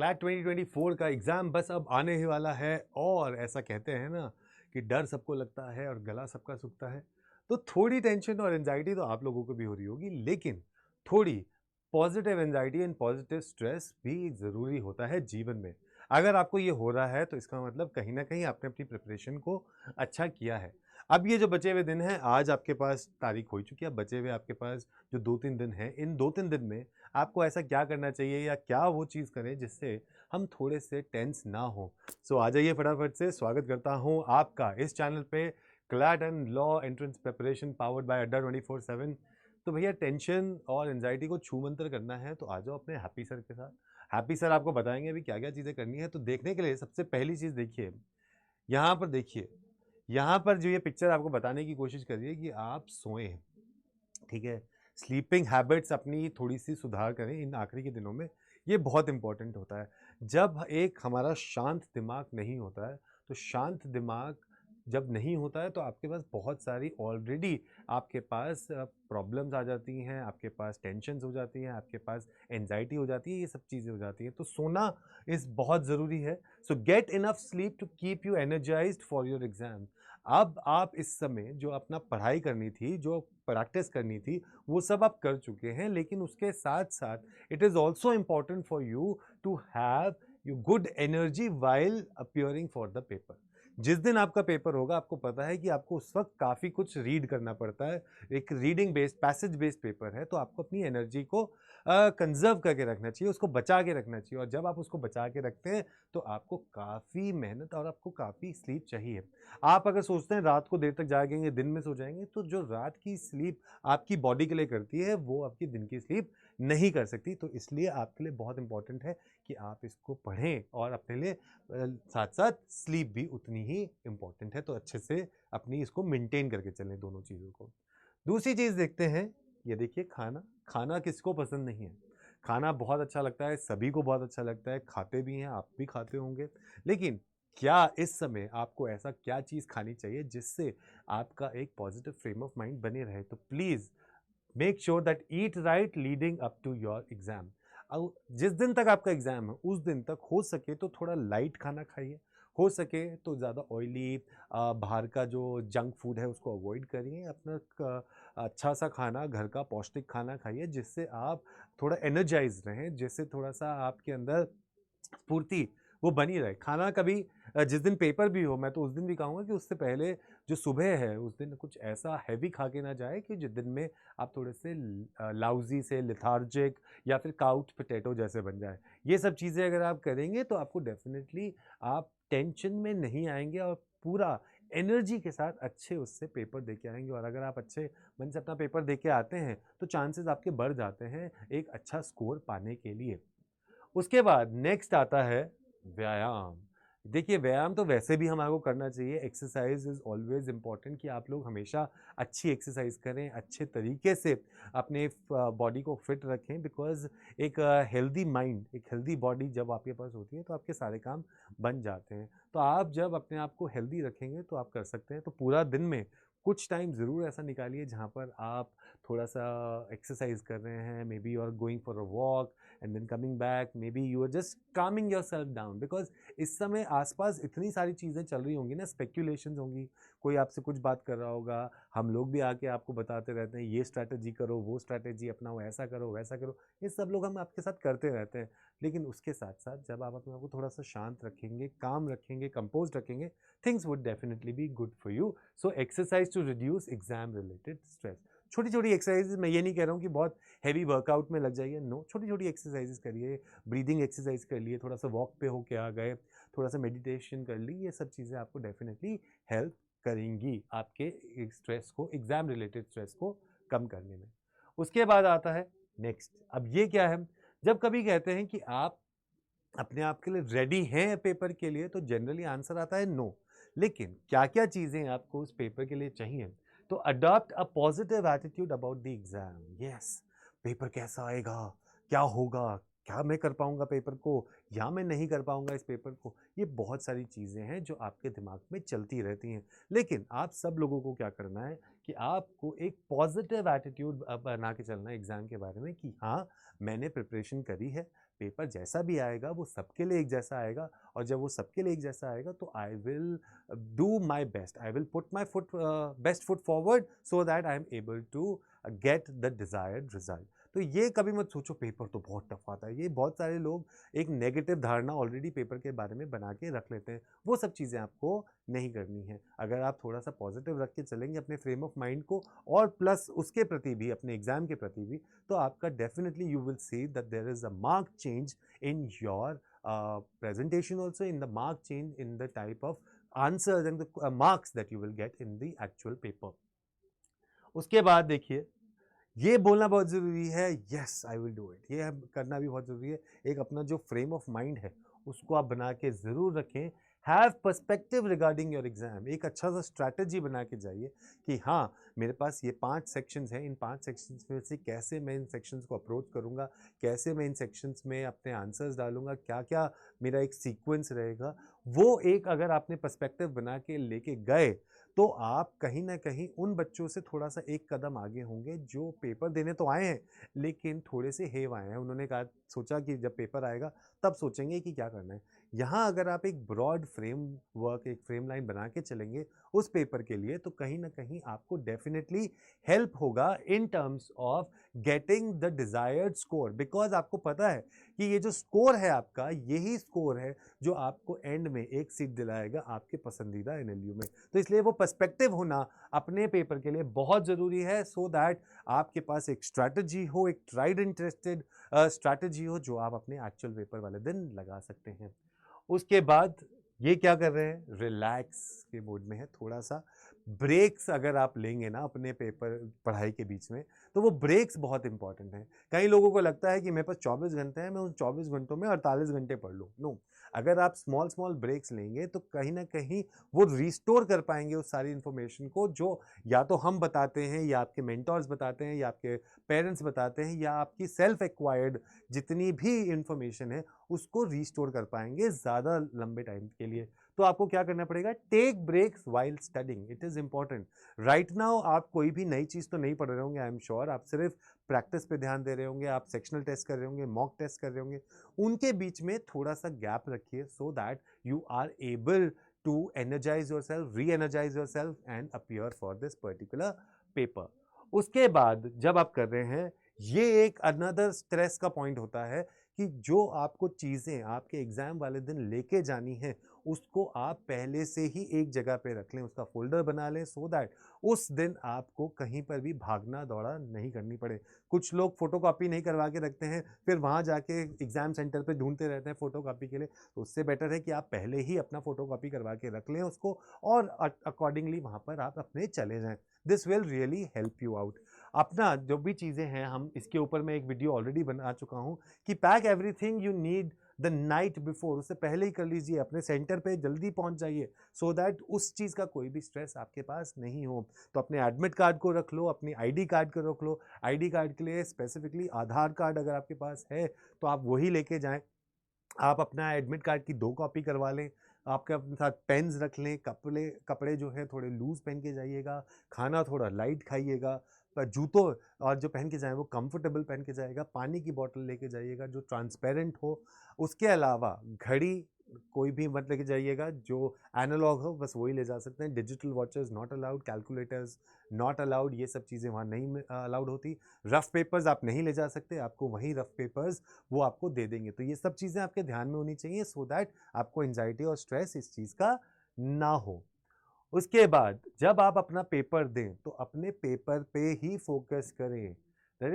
CLAT 2024 का exam बस अब आने ही वाला है और ऐसा कहते हैं ना कि डर सबको लगता है और गला सबका सूखता है। तो थोड़ी टेंशन और एंग्जायटी तो आप लोगों को भी हो रही होगी, लेकिन थोड़ी positive anxiety and positive stress भी ज़रूरी होता है जीवन में। अगर आपको ये हो रहा है तो इसका मतलब कहीं न कहीं आपने अपनी प्रिपरेशन को अच्छा किया है। अब ये जो बचे हुए दिन हैं, आज आपके पास तारीख हो चुकी है, अब बचे हुए आपके पास जो 2-3 दिन हैं, इन 2-3 दिन में आपको ऐसा क्या करना चाहिए या क्या वो चीज़ करें जिससे हम थोड़े से टेंस ना हो। सो आ जाइए फटाफट से, स्वागत करता हूँ आपका इस चैनल पे CLAT and law entrance preparation powered by अड्डा 24/7। तो भैया टेंशन और एंजाइटी को छू मंतर करना है तो आ जाओ अपने हैप्पी सर के साथ। हैप्पी सर आपको बताएंगे अभी क्या क्या चीज़ें करनी है। तो देखने के लिए सबसे पहली चीज़ देखिए, यहाँ पर देखिए, यहाँ पर जो ये पिक्चर आपको बताने की कोशिश कर रही है कि आप सोए हैं, ठीक है? स्लीपिंग हैबिट्स अपनी थोड़ी-सी सुधार करें इन आखिरी के दिनों में, ये बहुत इम्पोर्टेंट होता है। जब एक हमारा शांत दिमाग नहीं होता है, तो शांत दिमाग जब नहीं होता है तो आपके पास बहुत सारी ऑलरेडी आपके पास प्रॉब्लम्स आ जाती हैं, आपके पास टेंशन्स हो जाती हैं, आपके पास एंग्ज़ायटी हो जाती है, ये सब चीज़ें हो जाती हैं। तो सोना इज़ बहुत ज़रूरी है। So get enough sleep to keep you energised for your exam. अब आप इस समय जो अपना पढ़ाई करनी थी, जो प्रैक्टिस करनी थी, वो सब आप कर चुके हैं, लेकिन उसके साथ-साथ it is also important for you to have you good energy while appearing for the paper. जिस दिन आपका पेपर होगा, आपको पता है कि आपको उस वक़्त काफ़ी कुछ रीड करना पड़ता है। एक reading based, passage based paper है, तो आपको अपनी एनर्जी को कंज़र्व करके रखना चाहिए, उसको बचा के रखना चाहिए और जब आप उसको बचा के रखते हैं, तो आपको काफ़ी मेहनत और आपको काफ़ी स्लीप चाहिए। आप अगर सोचते हैं रात को देर तक जागेंगे, दिन में सो जाएँगे, तो जो रात की स्लीप आपकी बॉडी के लिए करती है, वो आपकी दिन की स्लीप नहीं कर सकती। तो इसलिए आपके लिए बहुत इम्पोर्टेंट है कि आप इसको पढ़ें और अपने लिए साथ-साथ स्लीप भी उतनी ही इम्पोर्टेंट है। तो अच्छे से अपनी इसको मेंटेन करके चलें दोनों चीज़ों को। दूसरी चीज़ देखते हैं, ये देखिए खाना। खाना किसको पसंद नहीं है? खाना बहुत अच्छा लगता है, सभी को बहुत अच्छा लगता है, खाते भी हैं, आप भी खाते होंगे। लेकिन क्या इस समय आपको ऐसा क्या चीज़ खानी चाहिए जिससे आपका एक पॉजिटिव फ्रेम ऑफ माइंड बने रहे? तो please make sure that eat right leading up to your exam. अब जिस दिन तक आपका एग्जाम है उस दिन तक हो सके तो थोड़ा लाइट खाना खाइए, हो सके तो ज़्यादा ऑयली बाहर का जो जंक फूड है उसको अवॉइड करिए। अपना अच्छा सा खाना, घर का पौष्टिक खाना खाइए जिससे आप थोड़ा एनर्जाइज रहें, जिससे थोड़ा सा आपके अंदर स्फूर्ति वो बनी रहे। खाना कभी जिस दिन पेपर भी हो, मैं तो उस दिन भी कहूँगा कि उससे पहले जो सुबह है, उस दिन कुछ ऐसा हैवी खा के ना जाए कि जिस दिन में आप थोड़े से लाउज़ी से, लेथार्जिक या फिर काउच पोटैटो जैसे बन जाएँ। ये सब चीज़ें अगर आप करेंगे तो आपको डेफ़िनेटली आप टेंशन में नहीं आएँगे और पूरा एनर्जी के साथ अच्छे उससे पेपर दे के आएँगे और अगर आप अच्छे मन से अपना पेपर दे के आते हैं, तो चांसेस आपके बढ़ जाते हैं एक अच्छा स्कोर पाने के लिए। उसके बाद नेक्स्ट आता है व्यायाम। देखिए व्यायाम तो वैसे भी हमारे को करना चाहिए, एक्सरसाइज इज़ ऑलवेज़ इम्पोर्टेंट कि आप लोग हमेशा अच्छी एक्सरसाइज करें, अच्छे तरीके से अपने बॉडी को फिट रखें बिकॉज़ एक हेल्दी माइंड, एक हेल्दी बॉडी जब आपके पास होती है तो आपके सारे काम बन जाते हैं। तो आप जब अपने आप को हेल्दी रखेंगे तो आप कर सकते हैं। तो पूरा दिन में कुछ टाइम ज़रूर ऐसा निकालिए जहाँ पर आप थोड़ा-सा एक्सरसाइज कर रहे हैं, maybe you are going for a walk and then coming back, maybe you are just calming yourself down because इस समय आस-पास इतनी सारी चीज़ें चल रही होंगी ना, स्पेक्युलेशंस होंगी, कोई आपसे कुछ बात कर रहा होगा, हम लोग भी आके आपको बताते रहते हैं, ये स्ट्रैटेजी करो, वो स्ट्रैटेजी अपनाओ, ऐसा करो, वैसा करो, ये सब लोग हम आपके साथ करते रहते हैं। लेकिन उसके साथ-साथ जब आप अपने आप को थोड़ा-सा शांत रखेंगे, काम रखेंगे, कंपोज़्ड रखेंगे, things would definitely be good for you. So exercise to reduce exam related stress. छोटी-छोटी एक्सरसाइज़ेज़, मैं ये नहीं कह रहा हूँ कि बहुत हेवी वर्कआउट में लग जाइए, नो, छोटी-छोटी एक्सरसाइज़ेस करिए, ब्रीदिंग एक्सरसाइज कर लिए, थोड़ा-सा वॉक पे होके आ गए, थोड़ा-सा मेडिटेशन कर ली, ये सब चीज़ें आपको डेफ़िनेटली हेल्प करेंगी आपके स्ट्रेस को, एग्ज़ाम रिलेटेड स्ट्रेस को कम करने में। उसके बाद आता है नेक्स्ट, अब ये क्या है, जब कभी कहते हैं कि आप अपने आप के लिए रेडी हैं पेपर के लिए, तो जनरली आंसर आता है नो। लेकिन क्या-क्या चीज़ें आपको उस पेपर के लिए चाहिए? तो adopt a positive attitude about the exam. Yes, paper कैसा आएगा? क्या होगा? क्या मैं कर पाऊँगा पेपर को या मैं नहीं कर पाऊँगा इस पेपर को? ये बहुत सारी चीज़ें हैं जो आपके दिमाग में चलती रहती हैं। लेकिन आप सब लोगों को क्या करना है कि आपको एक पॉजिटिव एटीट्यूड बना के चलना है एग्ज़ाम के बारे में कि हाँ, मैंने प्रिपरेशन करी है, पेपर जैसा भी आएगा वो सबके लिए एक जैसा आएगा, और जब वो सबके लिए एक जैसा आएगा तो I will do my best, I will put my best foot forward so that I am able to get the desired result. तो ये कभी मत सोचो पेपर तो बहुत टफ आता है, ये बहुत सारे लोग एक नेगेटिव धारणा ऑलरेडी पेपर के बारे में बना के रख लेते हैं, वो सब चीज़ें आपको नहीं करनी है। अगर आप थोड़ा सा पॉजिटिव रख के चलेंगे अपने फ्रेम ऑफ माइंड को, और प्लस उसके प्रति भी, अपने एग्जाम के प्रति भी, तो आपका definitely you will see that there is a mark change in your presentation, also in the mark change in the type of answers and the marks that you will get in the actual paper. उसके बाद देखिए, ये बोलना बहुत ज़रूरी है, yes I will do it, ये करना भी बहुत ज़रूरी है। एक अपना जो फ्रेम ऑफ माइंड है उसको आप बना के ज़रूर रखें। Have perspective regarding your exam, एक अच्छा सा स्ट्रैटेजी बना के जाइए कि हाँ मेरे पास ये 5 सेक्शंस हैं, इन 5 सेक्शंस में से कैसे मैं इन सेक्शंस को अप्रोच करूँगा, कैसे मैं इन सेक्शंस में अपने आंसर्स डालूँगा, क्या क्या मेरा एक सीक्वेंस रहेगा। वो एक अगर आपने पर्सपेक्टिव बना के लेके गए तो आप कहीं ना कहीं उन बच्चों से थोड़ा सा एक कदम आगे होंगे जो पेपर देने तो आए हैं लेकिन थोड़े से हेव आए हैं। उन्होंने कहा, सोचा कि जब पेपर आएगा तब सोचेंगे कि क्या करना है। यहाँ अगर आप एक ब्रॉड फ्रेम वर्क, एक फ्रेम लाइन बना के चलेंगे उस पेपर के लिए, तो कहीं ना कहीं आपको डेफिनेटली हेल्प होगा in terms of getting the desired score, because आपको पता है कि ये जो स्कोर है आपका, यही स्कोर है जो आपको एंड में एक सीट दिलाएगा आपके पसंदीदा एनएलयू में। तो इसलिए वो पर्सपेक्टिव होना अपने पेपर के लिए बहुत ज़रूरी है, सो दैट आपके पास एक स्ट्रैटेजी हो, एक ट्राइड एंड टेस्टेड स्ट्रैटेजी हो जो आप अपने एक्चुअल पेपर वाले दिन लगा सकते हैं। उसके बाद ये क्या कर रहे हैं, रिलैक्स के मूड में है, थोड़ा सा ब्रेक्स अगर आप लेंगे ना अपने पेपर पढ़ाई के बीच में, तो वो ब्रेक्स बहुत इंपॉर्टेंट हैं। कई लोगों को लगता है कि मेरे पास 24 घंटे हैं, मैं उन 24 घंटों में 48 घंटे पढ़ लूँ। नो, अगर आप स्मॉल स्मॉल ब्रेक्स लेंगे तो कहीं ना कहीं वो रिस्टोर कर पाएंगे उस सारी इन्फॉर्मेशन को जो या तो हम बताते हैं, या आपके मेंटर्स बताते हैं, या आपके पेरेंट्स बताते हैं, या आपकी सेल्फ एक्वायर्ड जितनी भी इंफॉर्मेशन है उसको रिस्टोर कर पाएंगे ज़्यादा लंबे टाइम के लिए। तो आपको क्या करना पड़ेगा, take breaks while studying, it is important. Right now आप कोई भी नई चीज़ तो नहीं पढ़ रहे होंगे, आई एम श्योर आप सिर्फ प्रैक्टिस पे ध्यान दे रहे होंगे, आप सेक्शनल टेस्ट कर रहे होंगे, मॉक टेस्ट कर रहे होंगे। उनके बीच में थोड़ा सा गैप रखिए so that you are able to energize yourself, re-energize yourself and appear for this particular paper. उसके बाद जब आप कर रहे हैं, ये एक अनदर स्ट्रेस का पॉइंट होता है कि जो आपको चीज़ें आपके एग्जाम वाले दिन लेके जानी है उसको आप पहले से ही एक जगह पे रख लें, उसका फोल्डर बना लें सो दैट उस दिन आपको कहीं पर भी भागना दौड़ा नहीं करनी पड़े। कुछ लोग फोटोकॉपी नहीं करवा के रखते हैं, फिर वहाँ जाके एग्जाम सेंटर पे ढूंढते रहते हैं फोटोकॉपी के लिए। तो उससे बेटर है कि आप पहले ही अपना फोटोकॉपी करवा के रख लें उसको, और अकॉर्डिंगली वहाँ पर आप अपने चले जाएं। This will really help you out. अपना जो भी चीज़ें हैं, हम इसके ऊपर मैं एक वीडियो ऑलरेडी बना चुका हूँ कि pack everything you need the night before, उससे पहले ही कर लीजिए, अपने सेंटर पे जल्दी पहुंच जाइए सो दैट उस चीज़ का कोई भी स्ट्रेस आपके पास नहीं हो। तो अपने एडमिट कार्ड को रख लो, अपनी आईडी कार्ड को रख लो। आईडी कार्ड के लिए स्पेसिफिकली आधार कार्ड अगर आपके पास है तो आप वही लेके जाएं। आप अपना एडमिट कार्ड की 2 कॉपी करवा लें, आपके अपने साथ पेन्स रख लें, कपड़े कपड़े जो है थोड़े लूज़ पहन के जाइएगा, खाना थोड़ा लाइट खाइएगा, पर जूतों और जो पहन के जाएँ वो कंफर्टेबल पहन के जाइएगा, पानी की बॉटल लेके जाइएगा जो ट्रांसपेरेंट हो। उसके अलावा घड़ी कोई भी मत लेके जाइएगा, जो एनालॉग हो बस वही ले जा सकते हैं। Digital watches not allowed, calculators not allowed, ये सब चीज़ें वहाँ नहीं अलाउड होती। रफ़ पेपर्स आप नहीं ले जा सकते, आपको वहीं रफ़ पेपर्स वो आपको दे देंगे। तो ये सब चीज़ें आपके ध्यान में होनी चाहिए सो दैट आपको एंजाइटी और स्ट्रेस इस चीज़ का ना हो। उसके बाद जब आप अपना पेपर दें तो अपने पेपर पे ही फोकस करें,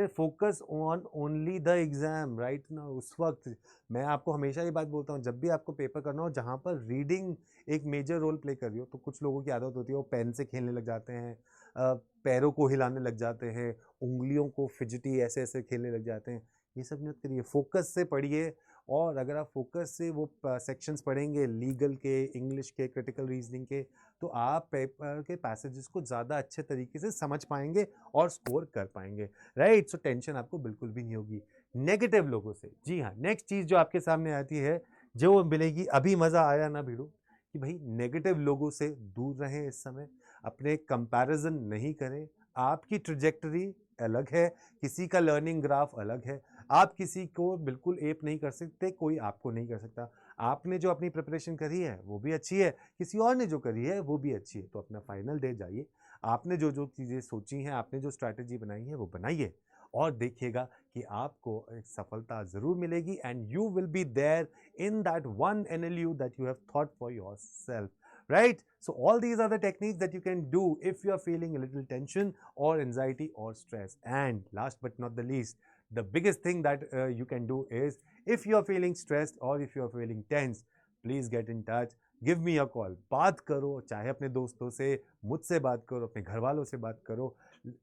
focus on only the exam right ना। उस वक्त मैं आपको हमेशा ये बात बोलता हूँ, जब भी आपको पेपर करना हो जहाँ पर रीडिंग एक मेजर रोल प्ले कर रही हो, तो कुछ लोगों की आदत होती है वो पेन से खेलने लग जाते हैं, पैरों को हिलाने लग जाते हैं, उंगलियों को फिजटी ऐसे ऐसे खेलने लग जाते हैं। ये सब मत करिए, फोकस से पढ़िए। और अगर आप फोकस से वो सेक्शंस पढ़ेंगे लीगल के, इंग्लिश के, क्रिटिकल रीजनिंग के, तो आप पेपर के पैसेजेस को ज़्यादा अच्छे तरीके से समझ पाएंगे और स्कोर कर पाएंगे, राइट। सो टेंशन आपको बिल्कुल भी नहीं होगी नेगेटिव लोगों से। जी हाँ, नेक्स्ट चीज़ जो आपके सामने आती है, जो मिलेगी, अभी मज़ा आया ना भिड़ो, कि भाई नेगेटिव लोगों से दूर रहें इस समय, अपने कंपैरिजन नहीं करें। आपकी ट्रजेक्टरी अलग है, किसी का लर्निंग ग्राफ अलग है। आप किसी को बिल्कुल एप नहीं कर सकते, कोई आपको नहीं कर सकता। आपने जो अपनी प्रिपरेशन करी है वो भी अच्छी है, किसी और ने जो करी है वो भी अच्छी है। तो अपना फाइनल डे जाइए, आपने जो जो चीज़ें सोची हैं, आपने जो स्ट्रैटेजी बनाई है वो बनाइए और देखिएगा कि आपको एक सफलता ज़रूर मिलेगी and you will be there in that one NLU that you have thought for yourself, right? So all these are the techniques that you can do if you are feeling a little tension or anxiety or stress. And last but not the least, the biggest thing that you can do is, if you are feeling stressed or if you are feeling tense, please get in touch, give me a call. बात करो, चाहे अपने दोस्तों से, मुझसे बात करो, अपने घर वालों से बात करो।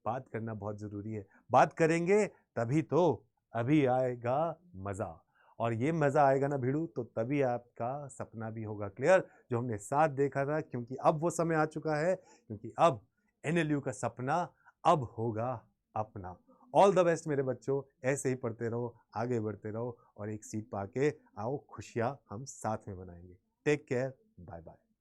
बात करना बहुत ज़रूरी है, बात करेंगे तभी तो अभी आएगा मज़ा। और ये मज़ा आएगा ना भिड़ू, तो तभी आपका सपना भी होगा क्लियर, जो हमने साथ देखा था। क्योंकि अब वो समय आ चुका है, क्योंकि अब एनएलयू का सपना अब होगा अपना। ऑल द बेस्ट मेरे बच्चों, ऐसे ही पढ़ते रहो, आगे बढ़ते रहो और एक सीट पाके आओ, खुशियाँ हम साथ में मनाएंगे। Take care, bye bye.